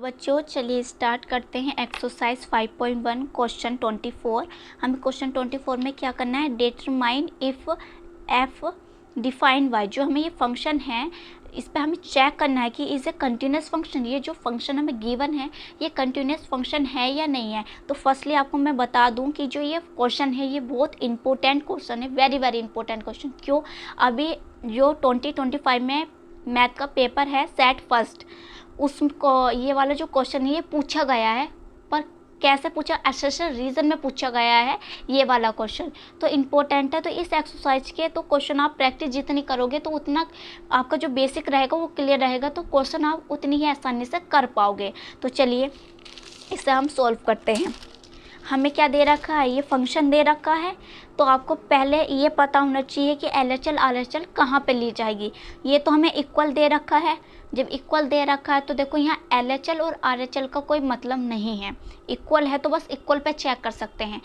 बच्चों चलिए स्टार्ट करते हैं एक्सरसाइज 5.1 क्वेश्चन 24। हमें क्वेश्चन 24 में क्या करना है, determine if F define why. जो हमें ये फंक्शन है इस पर हमें चेक करना है कि इज़ ए कंटिन्यूस फंक्शन, ये जो फंक्शन हमें गिवन है ये कंटिन्यूस फंक्शन है या नहीं है। तो फर्स्टली आपको मैं बता दूं कि जो ये क्वेश्चन है ये बहुत इंपॉर्टेंट क्वेश्चन है, वेरी वेरी इंपॉर्टेंट क्वेश्चन। क्यों, अभी जो 2025 में मैथ का पेपर है सेट फर्स्ट, उसको ये वाला जो क्वेश्चन है ये पूछा गया है, पर कैसे पूछा, एसेशन रीजन में पूछा गया है ये वाला क्वेश्चन, तो इम्पोर्टेंट है। तो इस एक्सरसाइज के तो क्वेश्चन आप प्रैक्टिस जितनी करोगे तो उतना आपका जो बेसिक रहेगा वो क्लियर रहेगा, तो क्वेश्चन आप उतनी ही आसानी से कर पाओगे। तो चलिए इसे हम सॉल्व करते हैं। हमें क्या दे रखा है, ये फंक्शन दे रखा है, तो आपको पहले ये पता होना चाहिए कि LHL RHL कहाँ पे ली जाएगी। ये तो हमें इक्वल दे रखा है, जब इक्वल दे रखा है तो देखो यहाँ LHL और RHL का कोई मतलब नहीं है, इक्वल है तो बस इक्वल पे चेक कर सकते हैं।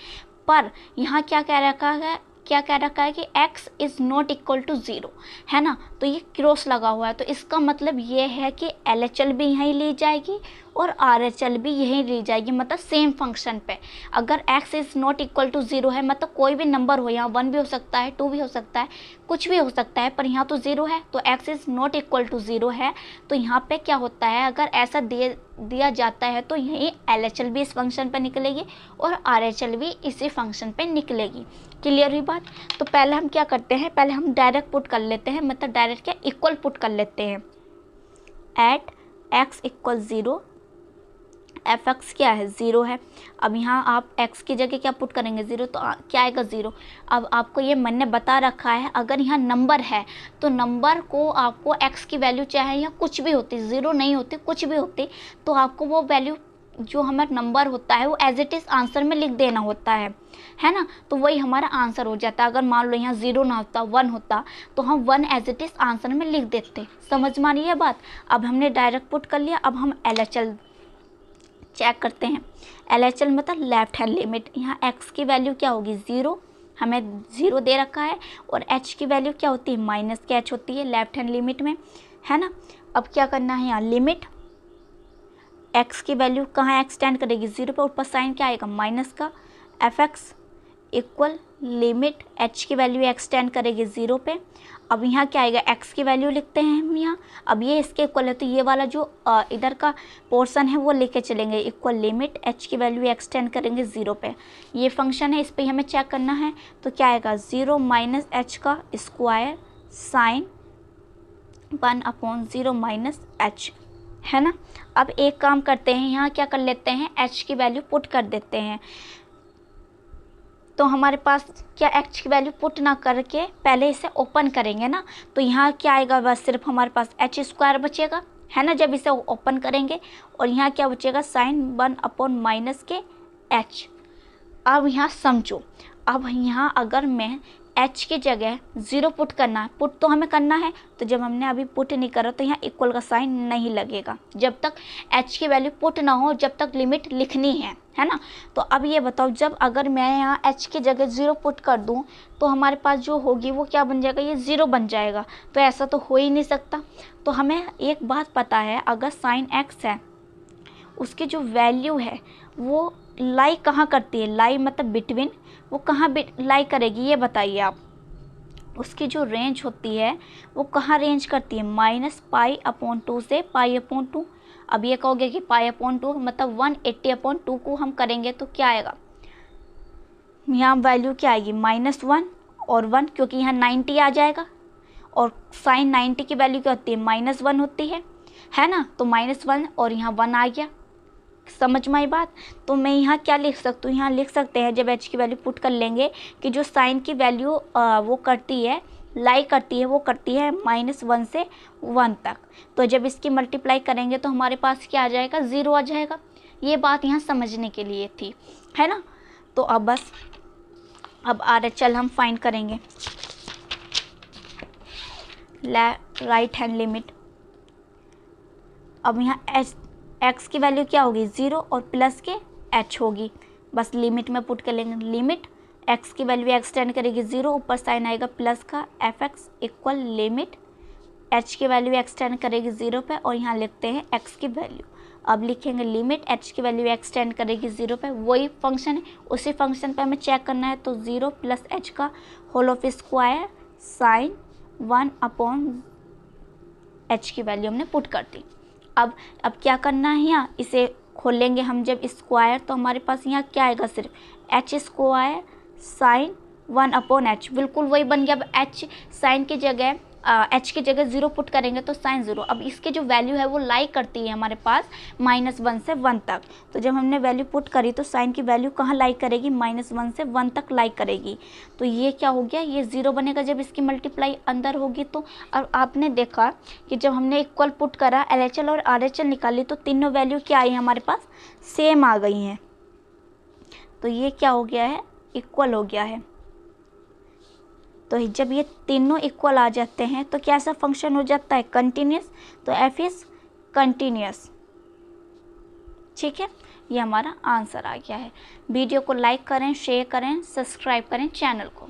पर यहाँ क्या कह रखा है, क्या कह रखा है कि x is not equal to 0 है ना, तो ये क्रॉस लगा हुआ है, तो इसका मतलब ये है कि LHL भी यहीं ली जाएगी और RHL भी यहीं ली जाएगी, मतलब सेम फंक्शन पे। अगर x is not equal to 0 है मतलब कोई भी नंबर हो, यहाँ 1 भी हो सकता है, 2 भी हो सकता है, कुछ भी हो सकता है, पर यहाँ तो 0 है, तो x is not equal to 0 है। तो यहाँ पे क्या होता है, अगर ऐसा दिया जाता है तो यहीं LHL भी इस फंक्शन पे निकलेगी और RHL भी इसी फंक्शन पे निकलेगी। क्लियर हुई बात। तो पहले हम क्या करते हैं, पहले हम डायरेक्ट पुट कर लेते हैं, मतलब डायरेक्ट क्या इक्वल पुट कर लेते हैं। At x equal 0, f x क्या है 0 है। अब यहाँ आप x की जगह क्या पुट करेंगे 0, तो क्या आएगा 0। अब आपको ये मैंने बता रखा है अगर यहाँ नंबर है तो नंबर को आपको x की वैल्यू चाहे या कुछ भी होती, 0 नहीं होती कुछ भी होती, तो आपको वो वैल्यू जो हमारा नंबर होता है वो एज इट इज़ आंसर में लिख देना होता है ना, तो वही हमारा आंसर हो जाता है। अगर मान लो यहाँ 0 ना होता 1 होता तो हम 1 एज इट इज़ आंसर में लिख देते। समझ में आ रही है बात। अब हमने डायरेक्ट पुट कर लिया, अब हम LHL चेक करते हैं। LHL मतलब लेफ्ट हैंड लिमिट। यहाँ x की वैल्यू क्या होगी 0, हमें 0 दे रखा है, और h की वैल्यू क्या होती है माइनस के h होती है लेफ्ट हैंड लिमिट में, है ना। अब क्या करना है, यहाँ लिमिट x की वैल्यू कहाँ एक्सटेंड करेगी 0 पर, ऊपर साइन क्या आएगा माइनस का, fx इक्वल लिमिट h की वैल्यू एक्सटेंड करेगी 0 पे। अब यहाँ क्या आएगा, x की वैल्यू लिखते हैं हम यहाँ, अब ये इसके इक्वल है तो ये वाला जो इधर का पोर्शन है वो लेके चलेंगे, इक्वल लिमिट h की वैल्यू एक्सटेंड करेंगे 0 पे। ये फंक्शन है, इस पर हमें चेक करना है, तो क्या आएगा 0 माइनस h का स्क्वायर साइन 1/0 माइनस h, है ना। अब एक काम करते हैं, यहाँ क्या कर लेते हैं h की वैल्यू पुट कर देते हैं। तो हमारे पास क्या h की वैल्यू पुट ना करके पहले इसे ओपन करेंगे ना, तो यहाँ क्या आएगा, बस सिर्फ हमारे पास h स्क्वायर बचेगा, है ना, जब इसे ओपन करेंगे। और यहाँ क्या बचेगा साइन 1/माइनस के h। अब यहाँ समझो, अब यहाँ अगर मैं h की जगह 0 पुट करना है, पुट तो हमें करना है, तो जब हमने अभी पुट नहीं करा तो यहाँ इक्वल का साइन नहीं लगेगा, जब तक h की वैल्यू पुट ना हो, जब तक लिमिट लिखनी है ना। तो अब ये बताओ, जब अगर मैं यहाँ h की जगह 0 पुट कर दूँ तो हमारे पास जो होगी वो क्या बन जाएगा, ये 0 बन जाएगा, तो ऐसा तो हो ही नहीं सकता। तो हमें एक बात पता है, अगर साइन x है उसकी जो वैल्यू है वो लाई कहाँ करती है, लाई मतलब बिटवीन, वो कहाँ लाई करेगी ये बताइए आप। उसकी जो रेंज होती है वो कहाँ रेंज करती है, -π/2 से π/2। अब ये कहोगे कि π/2 मतलब 180/2 को हम करेंगे तो क्या आएगा, यहाँ वैल्यू क्या आएगी -1 और 1, क्योंकि यहाँ 90 आ जाएगा, और साइन 90 की वैल्यू क्या होती है -1 होती है ना, तो -1 और यहाँ 1 आ गया। समझ में आई बात। तो मैं यहाँ क्या लिख सकती हूँ, यहाँ लिख सकते हैं जब h की वैल्यू पुट कर लेंगे कि जो साइन की वैल्यू वो करती है, लाई करती है, वो करती है -1 से 1 तक। तो जब इसकी मल्टीप्लाई करेंगे तो हमारे पास क्या आ जाएगा 0 आ जाएगा। ये बात यहाँ समझने के लिए थी, है ना। तो अब बस अब RHL हम फाइंड करेंगे, राइट हैंड लिमिट। अब यहाँ x की वैल्यू क्या होगी 0 और प्लस के h होगी, बस लिमिट में पुट कर लेंगे, लिमिट x की वैल्यू एक्सटेंड करेगी 0, ऊपर साइन आएगा प्लस का fx इक्वल लिमिट h की वैल्यू एक्सटेंड करेगी 0 पे, और यहाँ लिखते हैं x की वैल्यू। अब लिखेंगे लिमिट एच की वैल्यू एक्सटेंड करेगी 0 पे, वही फंक्शन है, उसी फंक्शन पे हमें चेक करना है। तो 0 प्लस एच का whole of square sine 1 upon h की वैल्यू हमने पुट कर दी। अब क्या करना है, यहाँ इसे खोलेंगे हम जब स्क्वायर, तो हमारे पास यहाँ क्या आएगा, सिर्फ H square sine 1 upon H, बिल्कुल वही बन गया। अब एच साइन की जगह एच की जगह 0 पुट करेंगे तो साइन 0। अब इसकी जो वैल्यू है वो लाई करती है हमारे पास -1 से 1 तक। तो जब हमने वैल्यू पुट करी तो साइन की वैल्यू कहाँ लाई करेगी, -1 से 1 तक लाई करेगी। तो ये क्या हो गया, ये 0 बनेगा जब इसकी मल्टीप्लाई अंदर होगी। तो अब आपने देखा कि जब हमने इक्वल पुट करा, LHL और RHL निकाली, तो तीनों वैल्यू क्या आई हमारे पास, सेम आ गई हैं। तो ये क्या हो गया है, इक्वल हो गया है। तो जब ये तीनों इक्वल आ जाते हैं तो कैसा फंक्शन हो जाता है, कंटिन्यूस। तो f इज कंटिन्यूस। ठीक है, ये हमारा आंसर आ गया है। वीडियो को लाइक करें, शेयर करें, सब्सक्राइब करें चैनल को।